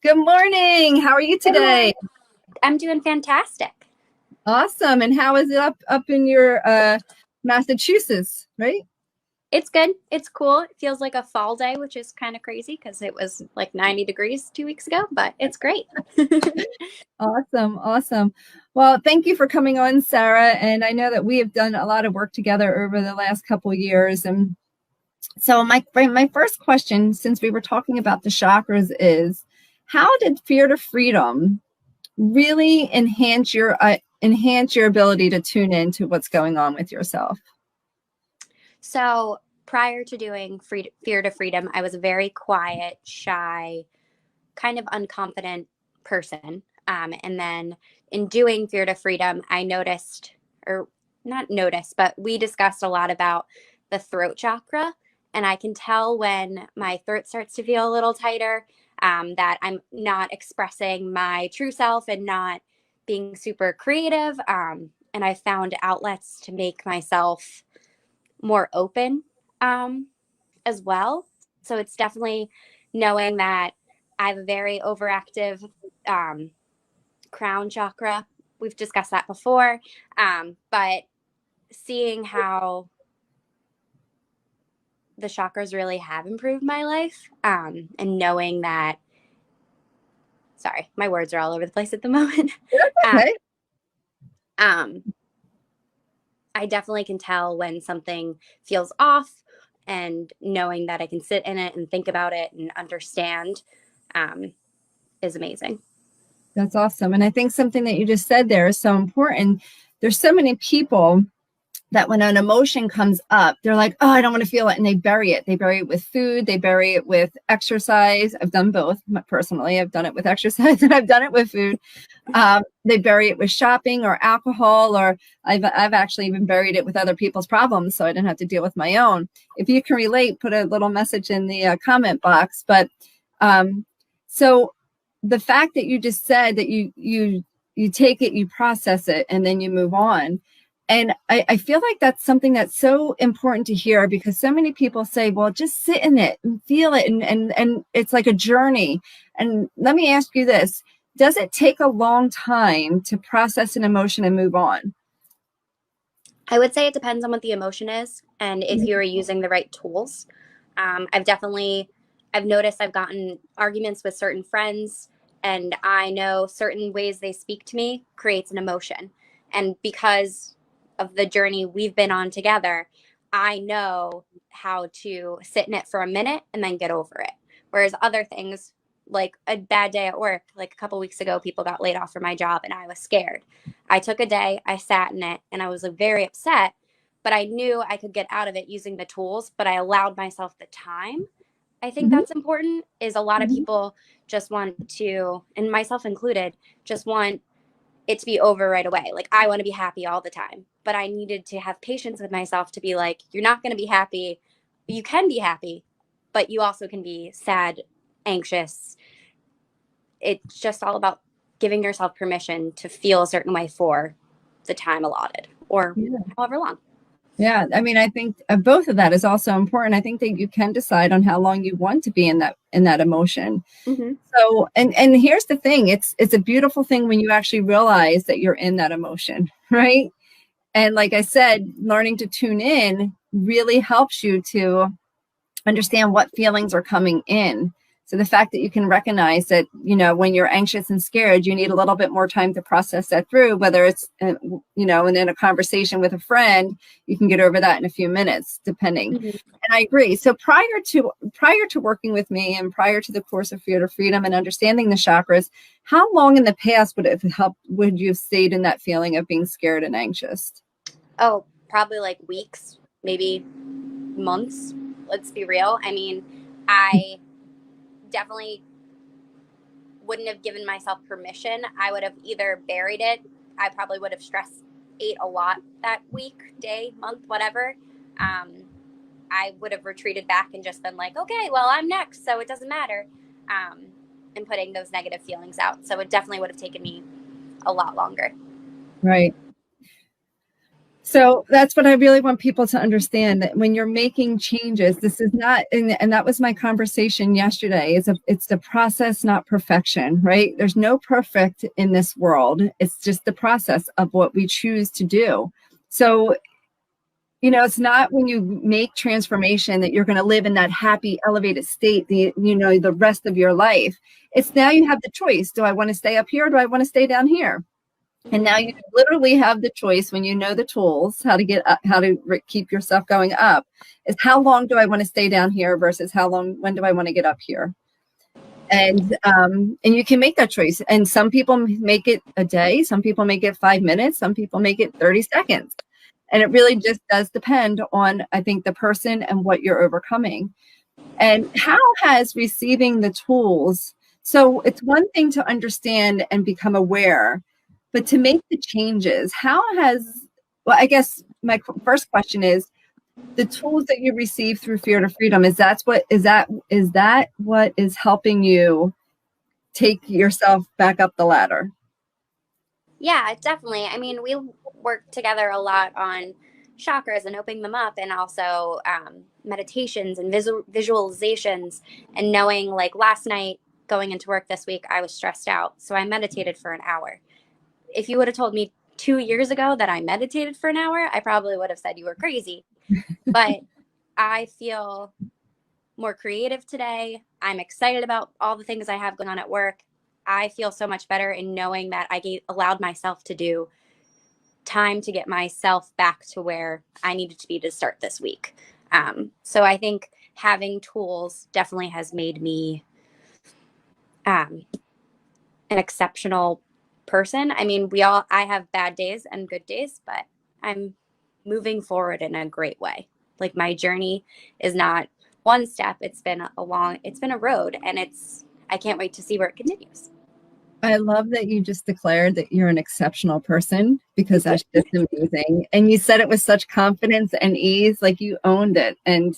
Good morning. How are you Good morning. today? I'm doing fantastic. Awesome. And how is it up in your Massachusetts, right? It's good. It's cool. It feels like a fall day, which is kind of crazy because it was like 90 degrees 2 weeks ago, but it's great. Awesome. Awesome. Well, thank you for coming on, Sarah. And I know that we have done a lot of work together over the last couple of years. And so my first question, since we were talking about the chakras, is how did Fear to Freedom really enhance your ability to tune into what's going on with yourself? So prior to doing Fear to Freedom, I was a very quiet, shy, kind of unconfident person. And then in doing Fear to Freedom, I noticed, or not noticed, but we discussed a lot about the throat chakra. And I can tell when my throat starts to feel a little tighter, that I'm not expressing my true self and not being super creative. And I found outlets to make myself more open, as well. So it's definitely knowing that I have a very overactive, um, crown chakra. We've discussed that before, but seeing how the chakras really have improved my life, and knowing that, sorry, my words are all over the place at the moment. uh, Okay. um, I definitely can tell when something feels off, and knowing that I can sit in it and think about it and understand, um, is amazing. That's awesome. And I think something that you just said there is so important. There's so many people that when an emotion comes up, they're like, oh, I don't want to feel it. And they bury it. They bury it with food. They bury it with exercise. I've done both personally. I've done it with exercise and I've done it with food. They bury it with shopping or alcohol, or I've actually even buried it with other people's problems so I didn't have to deal with my own. If you can relate, put a little message in the comment box. But so the fact that you just said that you take it, you process it, and then you move on. And I feel like that's something that's so important to hear, because so many people say, well, just sit in it and feel it. And it's like a journey. And let me ask you this. Does it take a long time to process an emotion and move on? I would say it depends on what the emotion is and if you're using the right tools. I've noticed I've gotten arguments with certain friends, and I know certain ways they speak to me creates an emotion. And because of the journey we've been on together, I know how to sit in it for a minute and then get over it. Whereas other things, like a bad day at work, like a couple weeks ago, people got laid off from my job and I was scared. I took a day, I sat in it, and I was like, very upset, but I knew I could get out of it using the tools, but I allowed myself the time. I think Mhm, that's important. Is a lot of mhm. people just want to, and myself included, just want it to be over right away. Like I want to be happy all the time, but I needed to have patience with myself to be like, you're not going to be happy. You can be happy, but you also can be sad, anxious. It's just all about giving yourself permission to feel a certain way for the time allotted or Yeah. however long. Yeah, I mean, I think both of that is also important. I think that you can decide on how long you want to be in that emotion. Mm-hmm. So, and here's the thing: it's a beautiful thing when you actually realize that you're in that emotion, right? And like I said, learning to tune in really helps you to understand what feelings are coming in. So the fact that you can recognize that, when you're anxious and scared, you need a little bit more time to process that through, whether it's, and in a conversation with a friend, you can get over that in a few minutes, depending. Mm-hmm. And I agree. So prior to working with me and prior to the course of Fear to Freedom and understanding the chakras, how long in the past would you have stayed in that feeling of being scared and anxious? Oh, probably like weeks, maybe months. Let's be real. I mean, I definitely wouldn't have given myself permission. I would have either buried it. I probably would have ate a lot that week, day, month, whatever. Um, I would have retreated back and just been like, okay, well, I'm next, so it doesn't matter. Um, and putting those negative feelings out. So it definitely would have taken me a lot longer. Right. So that's what I really want people to understand, that when you're making changes, this is not, and that was my conversation yesterday, it's the process, not perfection, right? There's no perfect in this world. It's just the process of what we choose to do. So, it's not when you make transformation that you're going to live in that happy, elevated state, the rest of your life. It's now you have the choice. Do I want to stay up here? Or do I want to stay down here? And now you literally have the choice, when you know the tools, how to get up, how to keep yourself going up, is how long do I want to stay down here versus when do I want to get up here? And you can make that choice. And some people make it a day, some people make it 5 minutes, some people make it 30 seconds. And it really just does depend on, I think, the person and what you're overcoming. And how has receiving the tools, so it's one thing to understand and become aware, but to make the changes, well, I guess my first question is, the tools that you receive through Fear to Freedom, is that what is helping you take yourself back up the ladder? Yeah, definitely. I mean, we work together a lot on chakras and opening them up, and also meditations and visualizations, and knowing, like last night going into work this week, I was stressed out. So I meditated for an hour. If you would have told me 2 years ago that I meditated for an hour, I probably would have said you were crazy. But I feel more creative today. I'm excited about all the things I have going on at work. I feel so much better in knowing that I allowed myself to do time to get myself back to where I needed to be to start this week. So I think having tools definitely has made me an exceptional person. I mean, I have bad days and good days, but I'm moving forward in a great way. Like, my journey is not one step. It's been a road, and I can't wait to see where it continues. I love that you just declared that you're an exceptional person, because that's just amazing. And you said it with such confidence and ease, like you owned it. And,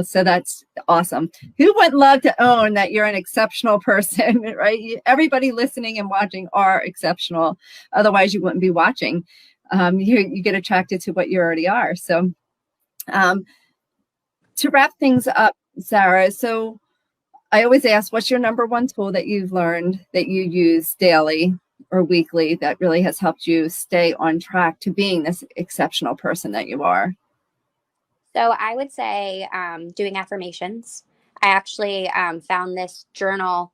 so that's awesome. Who wouldn't love to own that you're an exceptional person, right? Everybody listening and watching are exceptional. Otherwise, you wouldn't be watching. You get attracted to what you already are. So to wrap things up, Sarah, so I always ask, what's your number one tool that you've learned that you use daily or weekly that really has helped you stay on track to being this exceptional person that you are? So I would say doing affirmations. I actually found this journal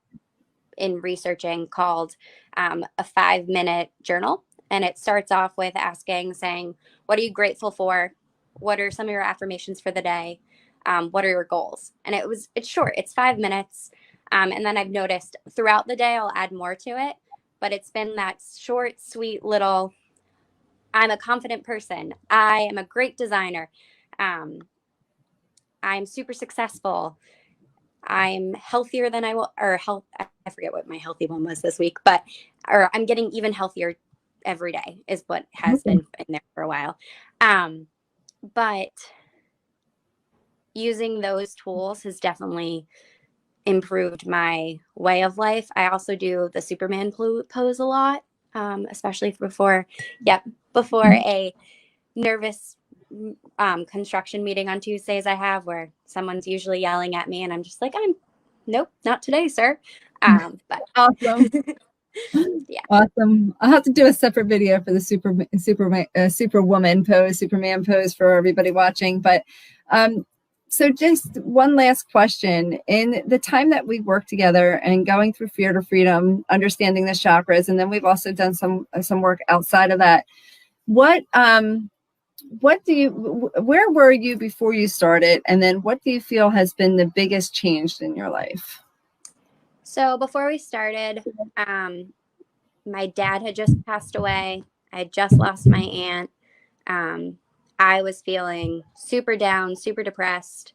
in researching called a 5-minute journal. And it starts off with saying, what are you grateful for? What are some of your affirmations for the day? What are your goals? And it's short, it's 5 minutes. And then I've noticed throughout the day, I'll add more to it. But it's been that short, sweet little, I'm a confident person. I am a great designer. I'm super successful. I'm healthier than I will, or health. I forget what my healthy one was this week, or I'm getting even healthier every day is what has been in there for a while. But using those tools has definitely improved my way of life. I also do the Superman pose a lot, especially before a nervous construction meeting on Tuesdays I have, where someone's usually yelling at me and I'm just like, nope, not today, sir. But Awesome. yeah. Awesome. I'll have to do a separate video for the Superwoman pose, Superman pose for everybody watching. But so just one last question. In the time that we work together and going through Fear to Freedom, understanding the chakras, and then we've also done some work outside of that, where were you before you started? And then what do you feel has been the biggest change in your life? So before we started, my dad had just passed away. I had just lost my aunt. I was feeling super down, super depressed,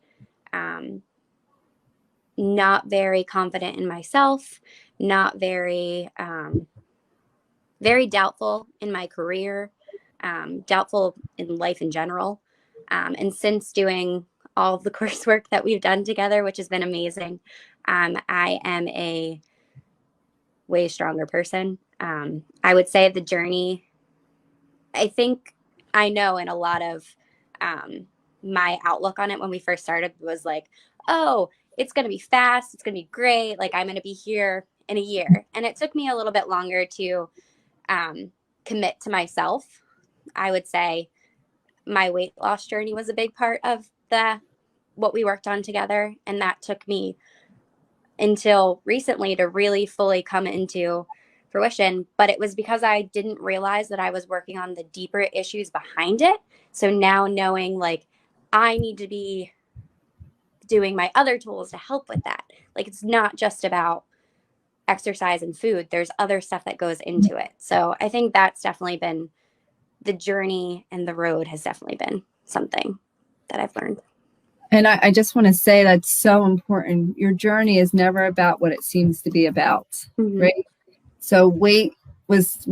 not very confident in myself, not very, very doubtful in my career, doubtful in life in general. And since doing all of the coursework that we've done together, which has been amazing, I am a way stronger person. I would say the journey, I think I know in a lot of my outlook on it when we first started was like, oh, it's going to be fast. It's going to be great. Like, I'm going to be here in a year. And it took me a little bit longer to commit to myself. I would say my weight loss journey was a big part of what we worked on together. And that took me until recently to really fully come into fruition. But it was because I didn't realize that I was working on the deeper issues behind it. So now knowing like I need to be doing my other tools to help with that. Like, it's not just about exercise and food. There's other stuff that goes into it. So I think that's definitely been the journey, and the road has definitely been something that I've learned. And I just want to say that's so important. Your journey is never about what it seems to be about, right? So weight was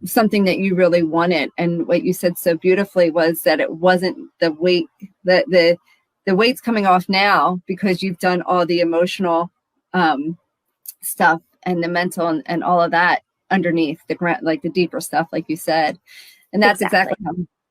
something that you really wanted. And what you said so beautifully was that it wasn't the weight, that the weight's coming off now because you've done all the emotional stuff and the mental and all of that underneath the ground, like the deeper stuff, like you said. And that's exactly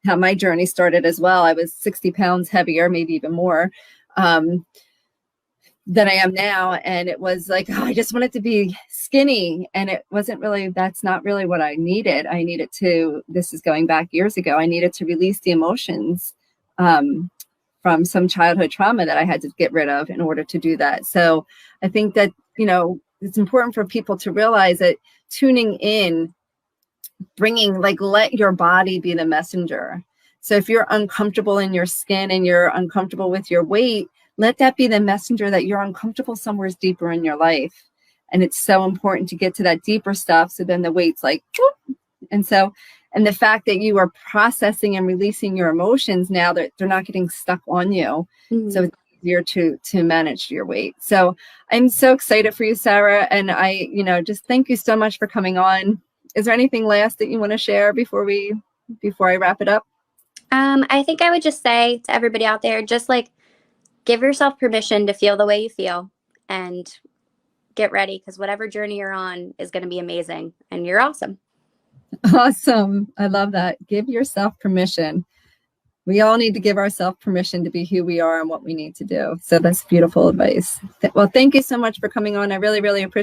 how my journey started as well. I was 60 pounds heavier, maybe even more than I am now. And it was like, oh, I just wanted to be skinny. And it wasn't really, that's not really what I needed. I needed to, this is going back years ago, I needed to release the emotions from some childhood trauma that I had to get rid of in order to do that. So I think that, you know, it's important for people to realize that tuning in, bringing, like, let your body be the messenger. So if you're uncomfortable in your skin and you're uncomfortable with your weight, let that be the messenger that you're uncomfortable somewhere deeper in your life. And it's so important to get to that deeper stuff. So then the weight's like, whoop. And the fact that you are processing and releasing your emotions now, that they're not getting stuck on you. So it's easier to manage your weight. So I'm so excited for you, Sarah. And I, just thank you so much for coming on. Is there anything last that you want to share before I wrap it up? I think I would just say to everybody out there, just like, give yourself permission to feel the way you feel and get ready, because whatever journey you're on is going to be amazing and you're awesome. Awesome. I love that. Give yourself permission. We all need to give ourselves permission to be who we are and what we need to do. So that's beautiful advice. Well, thank you so much for coming on. I really, really appreciate it.